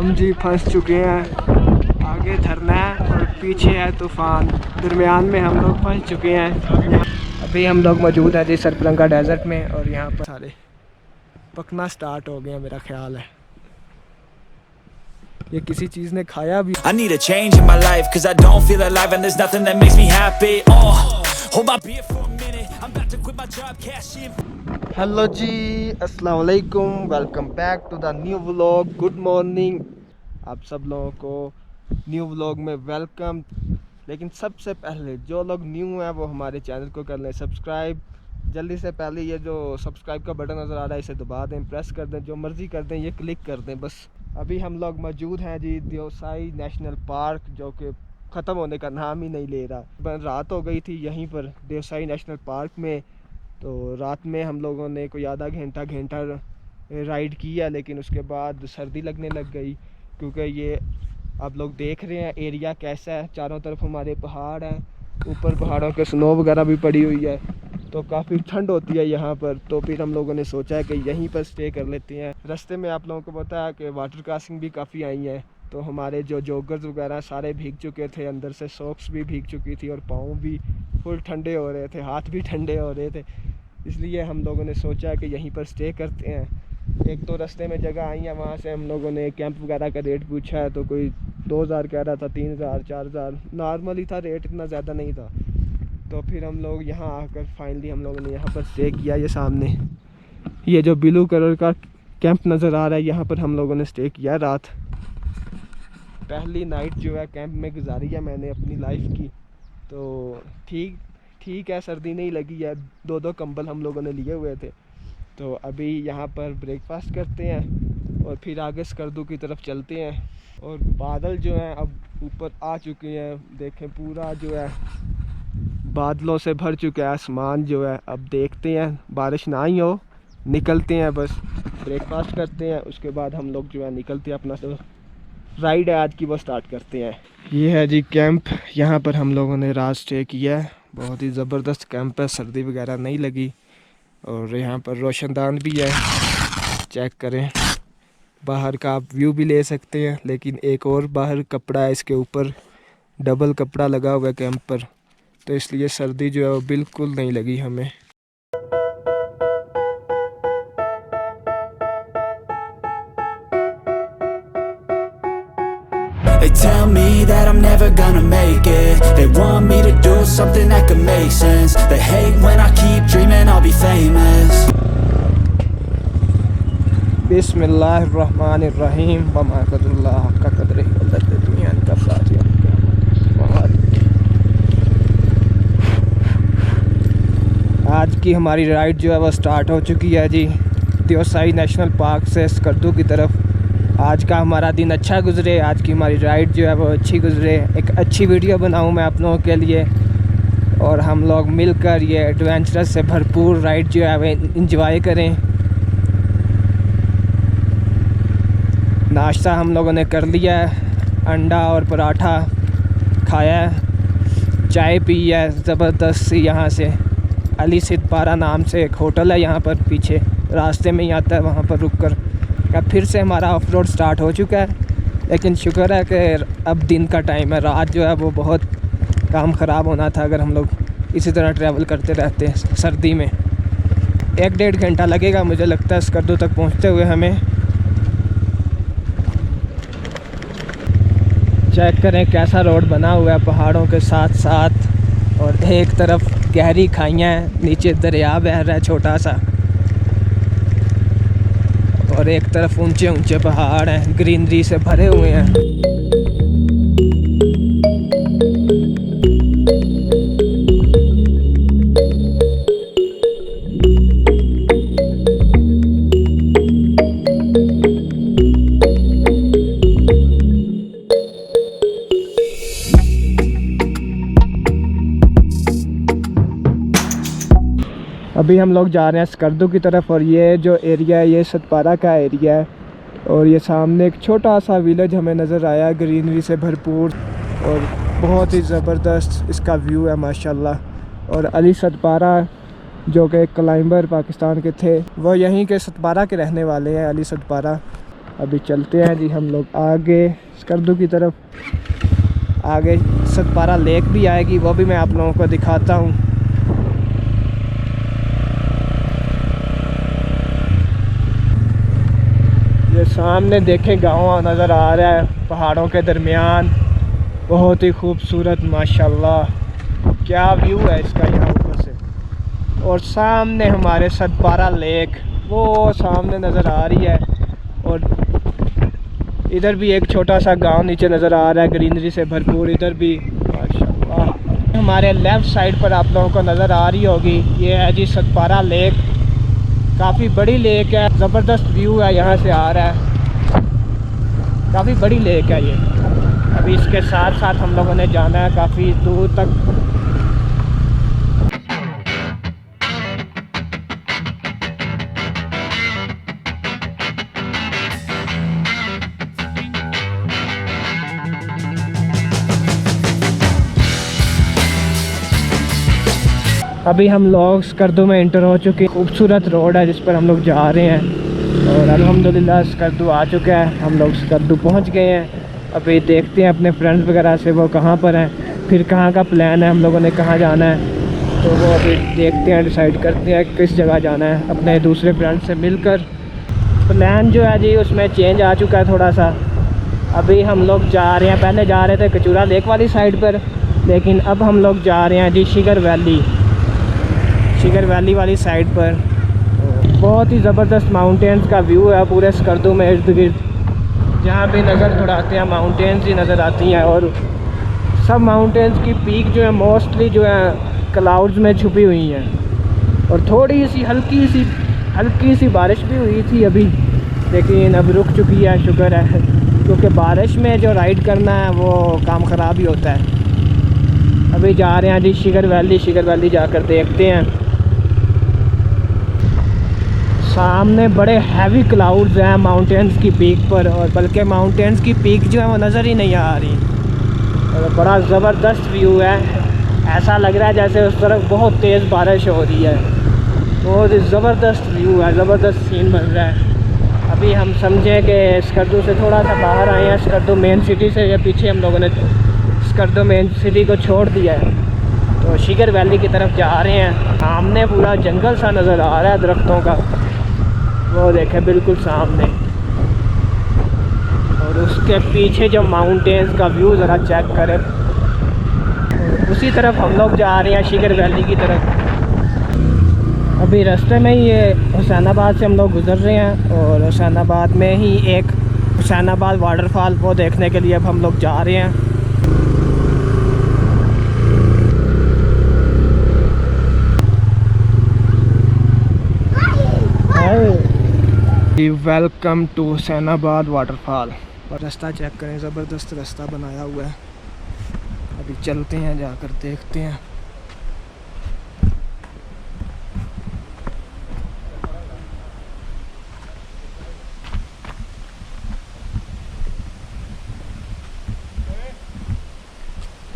हम जी फंस चुके हैं, आगे झरना है और पीछे है तूफ़ान, दरमियान में हम लोग फंस चुके हैं। अभी हम लोग मौजूद हैं जी सरपलंगा डेजर्ट में और यहाँ पर सारे पकना स्टार्ट हो गया मेरा ख्याल है। ये किसी चीज़ ने खाया भी। I need a change in my life cause I don't feel alive and there's nothing that makes me happy. Hold my beer for a minute. I'm about to quit my job, cash in. Hello ji, अस्सलाम वालेकुम, welcome back to the new vlog. Good morning आप सब लोगों को new vlog में welcome. लेकिन सबसे पहले जो लोग न्यू हैं वो हमारे चैनल को कर लें सब्सक्राइब। जल्दी से पहले ये जो सब्सक्राइब का बटन नज़र आ रहा है इसे दबा दें, प्रेस कर दें, जो मर्ज़ी कर दें, ये क्लिक कर दें बस। अभी हम लोग मौजूद हैं जी देवसाई नेशनल पार्क, जो कि ख़त्म होने का नाम ही नहीं ले रहा। रात हो गई थी यहीं पर देवसाई नेशनल पार्क में, तो रात में हम लोगों ने कोई आधा घंटा राइड किया, लेकिन उसके बाद सर्दी लगने लग गई। क्योंकि ये आप लोग देख रहे हैं एरिया कैसा है, चारों तरफ हमारे पहाड़ हैं, ऊपर पहाड़ों के स्नो वगैरह भी पड़ी हुई है, तो काफ़ी ठंड होती है यहाँ पर। तो फिर हम लोगों ने सोचा है कि यहीं पर स्टे कर लेते हैं। रास्ते में आप लोगों को पता है कि वाटर क्रॉसिंग भी काफ़ी आई हैं, तो हमारे जो जॉगर्स वगैरह सारे भीग चुके थे, अंदर से सॉक्स भी भीग चुकी थी और पाँव भी फुल ठंडे हो रहे थे, हाथ भी ठंडे हो रहे थे। इसलिए हम लोगों ने सोचा कि यहीं पर स्टे करते हैं। एक तो रास्ते में जगह आई है, वहाँ से हम लोगों ने कैंप वगैरह का रेट पूछा है, तो कोई 2000 कह रहा था, 3000 4000 नॉर्मल ही था रेट, इतना ज़्यादा नहीं था। तो फिर हम लोग यहाँ आकर फाइनली हम लोगों ने यहाँ पर स्टे किया। ये सामने ये जो ब्लू कलर का कैंप नज़र आ रहा है, यहाँ पर हम लोगों ने स्टे किया रात। पहली नाइट जो है कैंप में गुजारी है मैंने अपनी लाइफ की। तो ठीक है, सर्दी नहीं लगी है, दो कंबल हम लोगों ने लिए हुए थे। तो अभी यहाँ पर ब्रेकफास्ट करते हैं और फिर आगे स्कर्दू की तरफ चलते हैं। और बादल जो हैं अब ऊपर आ चुके हैं, देखें पूरा जो है बादलों से भर चुका है आसमान जो है। अब देखते हैं बारिश ना ही हो, निकलते हैं बस, ब्रेकफास्ट करते हैं, उसके बाद हम लोग जो है निकलते हैं, अपना जो राइड है आज की वो स्टार्ट करते हैं। ये है जी कैंप, यहाँ पर हम लोगों ने रात स्टे किया है। बहुत ही ज़बरदस्त कैंप है, सर्दी वगैरह नहीं लगी। और यहाँ पर रोशनदान भी है, चेक करें, बाहर का आप व्यू भी ले सकते हैं। लेकिन एक और बाहर कपड़ा है, इसके ऊपर डबल कपड़ा लगा हुआ है कैंप पर, तो इसलिए सर्दी जो है वो बिल्कुल नहीं लगी हमें। They tell me that I'm never gonna make it. They want me to do something that could make sense. They hate when I keep dreaming I'll be famous. बिस्मिल्लाहिर्रहमानिर्रहीम वमा क़दरुल्लाह हक़्क़ क़द्रिही वल्लज़ी दुनिया का साजिया। आज की हमारी राइड जो है वो स्टार्ट हो चुकी है जी देवसाई नेशनल पार्क से स्कर्दू की तरफ। आज का हमारा दिन अच्छा गुजरे, आज की हमारी राइड जो है वो अच्छी गुजरे, एक अच्छी वीडियो बनाऊं मैं आप लोगों के लिए, और हम लोग मिलकर ये एडवेंचरस से भरपूर राइड जो है वो इंजॉय करें। नाश्ता हम लोगों ने कर लिया है, अंडा और पराठा खाया है, चाय पी है ज़बरदस्त सी। यहाँ से अली सिद्दपारा नाम से एक होटल है यहाँ पर, पीछे रास्ते में ही आता है, वहाँ पर रुक कर अब फिर से हमारा ऑफ रोड स्टार्ट हो चुका है। लेकिन शुक्र है कि अब दिन का टाइम है, रात जो है वो बहुत काम ख़राब होना था अगर हम लोग इसी तरह ट्रैवल करते रहते हैं सर्दी में। 1-1.5 घंटा लगेगा मुझे लगता है स्कर्दू तक पहुँचते हुए हमें। चेक करें कैसा रोड बना हुआ है पहाड़ों के साथ साथ, और एक तरफ गहरी खाइयाँ हैं, नीचे दरिया बह रहा है छोटा सा, और एक तरफ ऊंचे ऊंचे पहाड़ हैं, ग्रीनरी से भरे हुए हैं। अभी हम लोग जा रहे हैं स्कर्दू की तरफ, और ये जो एरिया है ये सतपारा का एरिया है। और ये सामने एक छोटा सा विलेज हमें नज़र आया, ग्रीनरी से भरपूर और बहुत ही ज़बरदस्त इसका व्यू है माशाल्लाह। और अली सतपारा जो कि क्लाइंबर पाकिस्तान के थे, वो यहीं के सतपारा के रहने वाले हैं, अली सतपारा। अभी चलते हैं जी हम लोग आगे स्कर्दू की तरफ। आगे सतपारा लेक भी आएगी, वो भी मैं आप लोगों को दिखाता हूँ। ये सामने देखें गाँव नज़र आ रहा है पहाड़ों के दरमियान, बहुत ही खूबसूरत माशाल्लाह। क्या व्यू है इसका यहाँ ऊपर से। और सामने हमारे सतपारा लेक वो सामने नज़र आ रही है। और इधर भी एक छोटा सा गांव नीचे नज़र आ रहा है ग्रीनरी से भरपूर, इधर भी माशाल्लाह। हमारे लेफ़्ट साइड पर आप लोगों को नज़र आ रही होगी, ये है जी सतपारा लेक। काफ़ी बड़ी लेक है, ज़बरदस्त व्यू है यहाँ से आ रहा है। काफ़ी बड़ी लेक है ये। अभी इसके साथ साथ हम लोगों ने जाना है काफ़ी दूर तक। अभी हम लोग स्कर्दू में इंटर हो चुके हैं। खूबसूरत रोड है जिस पर हम लोग जा रहे हैं और अल्हम्दुलिल्लाह स्कर्दू आ चुका है। हम लोग स्कर्दू पहुंच गए हैं। अभी देखते हैं अपने फ्रेंड्स वगैरह से वो कहाँ पर हैं, फिर कहाँ का प्लान है, हम लोगों ने कहाँ जाना है, तो वो अभी देखते हैं, डिसाइड करते हैं किस जगह जाना है। अपने दूसरे फ्रेंड्स से मिलकर प्लान जो है जी उसमें चेंज आ चुका है थोड़ा सा। अभी हम लोग जा रहे हैं, पहले जा रहे थे कचूरा लेक वाली साइड पर, लेकिन अब हम लोग जा रहे हैं जी शिगर वैली वाली साइड पर। बहुत ही ज़बरदस्त माउंटेन्स का व्यू है पूरे स्कर्दू में। इर्द गिर्द जहाँ भी नज़र दौड़ाते हैं माउंटेन्स ही नज़र आती हैं। और सब माउंटेन्स की पीक जो है मोस्टली जो है क्लाउड्स में छुपी हुई हैं। और थोड़ी सी हल्की सी बारिश भी हुई थी अभी, लेकिन अब रुक चुकी है, शुक्र है, क्योंकि बारिश में जो राइड करना है वो काम ख़राब ही होता है। अभी जा रहे हैं जी शिगर वैली जाकर देखते हैं। सामने बड़े हैवी क्लाउड्स हैं माउंटेन्स की पीक पर, और बल्कि माउंटेन्स की पीक जो है वो नज़र ही नहीं आ रही। और बड़ा ज़बरदस्त व्यू है, ऐसा लग रहा है जैसे उस तरफ बहुत तेज़ बारिश हो रही है। बहुत ही ज़बरदस्त व्यू है, ज़बरदस्त सीन बन रहा है। अभी हम समझे कि स्कर्दू से थोड़ा सा बाहर आए हैं, स्कर्दू मेन सिटी से, या पीछे हम लोगों ने स्कर्दू मेन सिटी को छोड़ दिया है, तो शिगर वैली की तरफ जा रहे हैं। सामने पूरा जंगल सा नज़र आ रहा है दरख्तों का, वो देखें बिल्कुल सामने। और उसके पीछे जो माउंटेन्स का व्यू ज़रा चेक करें। उसी तरफ हम लोग जा रहे हैं शिगर वैली की तरफ। अभी रास्ते में ही ये हुसैनाबाद से हम लोग गुज़र रहे हैं, और हुसैनाबाद में ही एक हुसैनाबाद वाटरफॉल वो देखने के लिए अब हम लोग जा रहे हैं। Welcome to Husainabad waterfall. और रास्ता चेक करें, ज़बरदस्त रास्ता बनाया हुआ है। अभी चलते हैं, जाकर देखते हैं।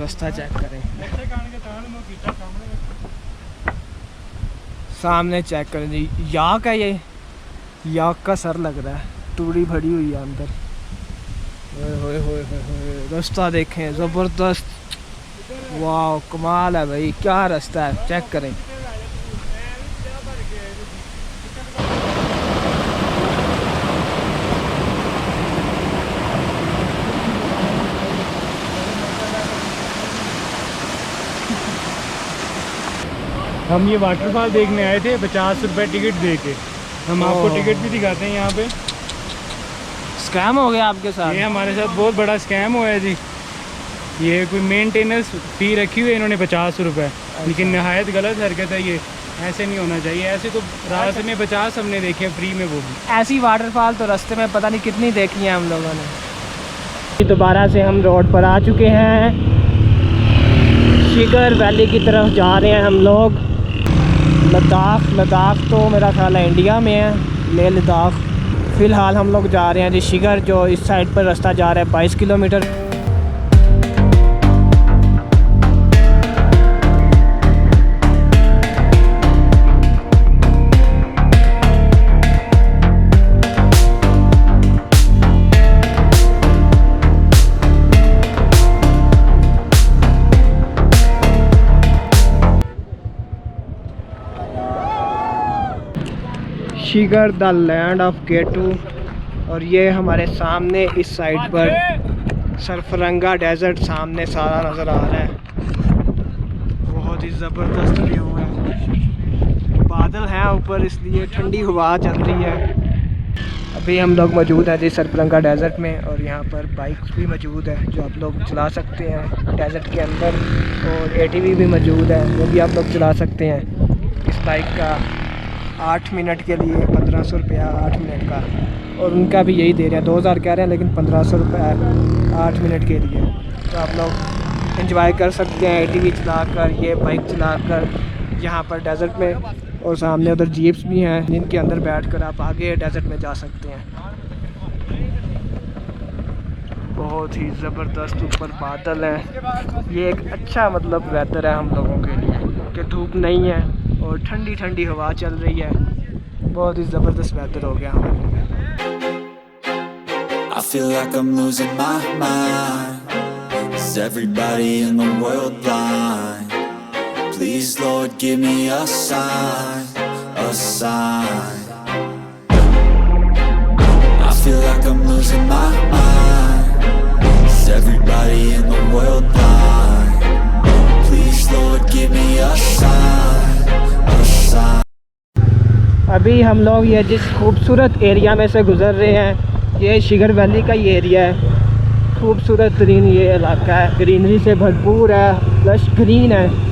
रास्ता चेक करें, सामने चेक करें जी, याक है ये, याक का सर लग रहा है, टूड़ी भरी हुई है अंदर। होए रास्ता देखें, ज़बरदस्त, वाह कमाल है भाई, क्या रास्ता है, चेक करें। हम ये वाटरफॉल देखने आए थे 50 रुपये टिकट दे के। हम आपको टिकट भी दिखाते हैं। यहाँ पे स्कैम हो गया आपके साथ? ये हमारे साथ बहुत बड़ा स्कैम हुआ है जी। ये कोई मेंटेनेंस फ़ी रखी हुई है इन्होंने 50 रुपये, लेकिन नहायत गलत हरकत है ये, ऐसे नहीं होना चाहिए। ऐसे तो रास्ते में 50 हमने देखे फ्री में, वो भी ऐसी वाटरफॉल तो रास्ते में पता नहीं कितनी देखी है हम लोगों ने। दोबारा से हम रोड पर आ चुके हैं, शिगर वैली की तरफ जा रहे हैं हम लोग। लद्दाख तो मेरा ख्याल है इंडिया में है, लेह लद्दाख। फ़िलहाल हम लोग जा रहे हैं जी शिगर, जो इस साइड पर रास्ता जा रहा है 22 kilometre. Shigar the land of K two. और ये हमारे सामने इस साइड पर सरफरंगा डेजर्ट सामने सारा नज़र आ रहा है। बहुत ही ज़बरदस्त व्यू है, बादल हैं ऊपर इसलिए ठंडी हवा चल रही है। अभी हम लोग मौजूद हैं जी सरफरंगा डेजर्ट में, और यहाँ पर बाइक्स भी मौजूद है जो आप लोग चला सकते हैं डेजर्ट के अंदर, और ATV भी मौजूद है वो भी आप लोग चला सकते हैं। इस बाइक का 8 मिनट के लिए 1500 रुपया 8 मिनट का, और उनका भी यही दे रहे हैं, 2000 कह रहे हैं लेकिन 1500 रुपये 8 मिनट के लिए। तो आप लोग एंजॉय कर सकते हैं ATV चलाकर, ये बाइक चलाकर यहाँ पर डेजर्ट में। और सामने उधर जीप्स भी हैं जिनके अंदर बैठकर आप आगे डेजर्ट में जा सकते हैं। बहुत ही ज़बरदस्त ऊपर बादल है। ये एक अच्छा मतलब वेदर है हम लोगों के लिए कि धूप नहीं है और ठंडी ठंडी हवा चल रही है। बहुत ही ज़बरदस्त वेदर हो गया हमारे लिए। I feel like I'm losing my mind. Is everybody in the world blind? Please Lord give me a sign, a sign. I feel like I'm losing my mind. Is everybody in the world blind? Please Lord give me a sign, a sign. अभी हम लोग ये जिस खूबसूरत area में से गुज़र रहे हैं, ये शिगर वैली का ही एरिया है। खूबसूरत तरीन ये इलाका है, ग्रीनरी से भरपूर है, लश ग्रीन है।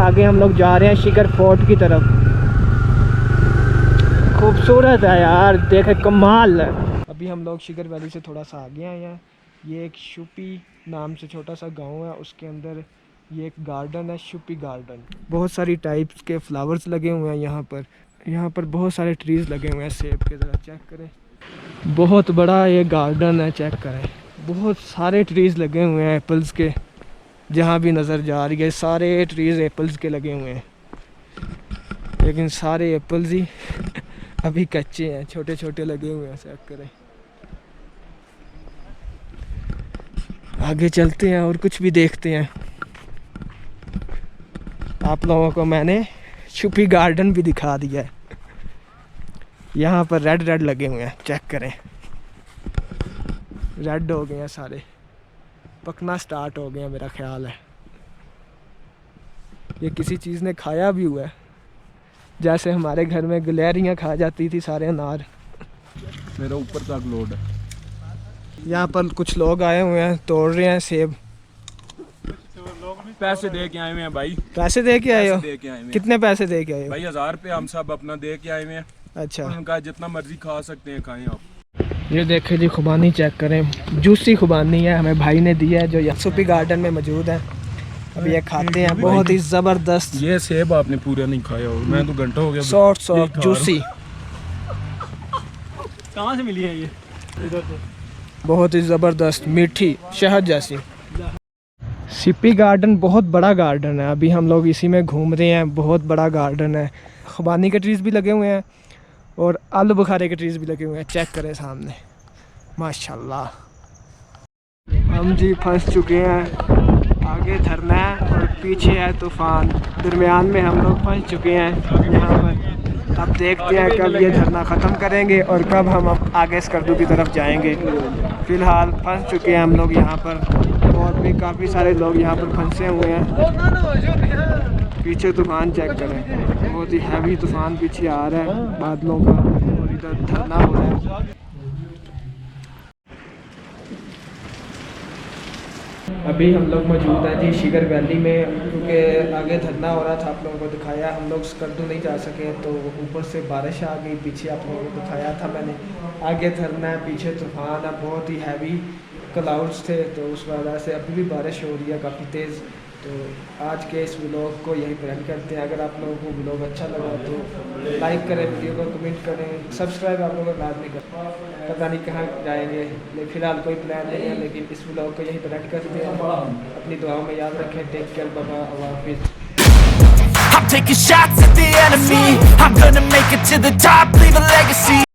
आगे हम लोग जा रहे हैं शिगर फोर्ट की तरफ। खूबसूरत है यार, देखे कमाल है। अभी हम लोग शिगर वैली से थोड़ा सा आगे आए हैं। ये एक शुपी नाम से छोटा सा गांव है, उसके अंदर ये एक गार्डन है, शुपी गार्डन। बहुत सारी टाइप्स के फ्लावर्स लगे हुए हैं यहाँ पर। यहाँ पर बहुत सारे ट्रीज़ लगे हुए हैं सेब के, ज़रा चेक करें। बहुत बड़ा ये गार्डन है, चेक करें। बहुत सारे ट्रीज़ लगे हुए हैं एप्पल्स के, जहाँ भी नज़र जा रही है सारे ट्रीज़ एप्पल्स के लगे हुए हैं, लेकिन सारे एप्पल्स ही अभी कच्चे हैं, छोटे छोटे लगे हुए हैं। चेक करें। आगे चलते हैं और कुछ भी देखते हैं। आप लोगों को मैंने शुपी गार्डन भी दिखा दिया है। यहाँ पर रेड रेड लगे हुए हैं, चेक करें। रेड हो गए हैं सारे, पकना स्टार्ट हो गया मेरा ख्याल है। ये किसी चीज़ ने खाया भी हुआ है, जैसे हमारे घर में गिलहरियाँ खा जाती थी सारे अनार। मेरा ऊपर तक लोड है। यहाँ पर कुछ लोग आए हुए हैं, तोड़ रहे हैं सेब। पैसे दे के आए हुए हैं भाई। पैसे दे के आए हो? दे के आए हुए हैं कितने पैसे दे के आए हो? भाई 1000 रुपये हम सब अपना दे के आए हुए हैं। अच्छा, उनका जितना मर्जी खा सकते हैं खाएं आप। ये देखें जी, खुबानी चेक करें। जूसी खुबानी है, हमें भाई ने दी है जो यहाँ शुपी गार्डन में मौजूद है। अभी ये खाते हैं, बहुत ही ज़बरदस्त। ये सेब आपने पूरा नहीं खाया हो, मैं तो घंटा हो गया। Soft juicy. कहाँ से मिली है ये? इधर से। बहुत ही ज़बरदस्त, मीठी शहद जैसी। शिपी गार्डन बहुत बड़ा गार्डन है। अभी हम लोग इसी में घूम रहे हैं। बहुत बड़ा गार्डन है, खुबानी के ट्रीज़ भी लगे हुए हैं और आलू बुखारे के ट्रीज़ भी लगे हुए हैं। चेक करें सामने, माशाल्लाह। हम जी फंस चुके हैं, आगे झरना है और पीछे है तूफ़ान। दरमियान में हम लोग फंस चुके हैं यहाँ पर। अब देखते हैं कब ये झरना ख़त्म करेंगे और कब हम अब आगे स्कर्दू की तरफ जाएंगे। फ़िलहाल फंस चुके हैं हम लोग यहाँ पर, और भी काफ़ी सारे लोग यहाँ पर फंसे हुए हैं। पीछे तूफ़ान चेक करें, बहुत ही हैवी तूफ़ान पीछे आ रहा है बादलों का, और इधर झरना हो रहा है। अभी हम लोग मौजूद हैं जी शिगर वैली में, क्योंकि आगे धरना हो रहा था, आप लोगों को दिखाया। हम लोग स्कर्दू नहीं जा सके तो ऊपर से बारिश आ गई, पीछे आप लोगों को दिखाया था मैंने। आगे धरना है, पीछे तूफ़ान है, बहुत ही हैवी क्लाउड्स थे, तो उस वजह से अभी भी बारिश हो रही है काफ़ी तेज़। तो आज के इस व्लॉग को यहीं पर एंड करते हैं। अगर आप लोगों को व्लॉग अच्छा लगा तो लाइक करें, वीडियो को कमेंट करें, सब्सक्राइब आप लोगों को बाद में करें। पता नहीं कहाँ जाएंगे, लेकिन फ़िलहाल कोई प्लान नहीं है, लेकिन इस व्लॉग को यहीं पर एंड करते हैं। अपनी दुआओं में याद रखें। टेक केयर, बाबा, अल्लाह हाफिज़। I'm taking shots at the enemy. I'm gonna make it to the top, leave a legacy.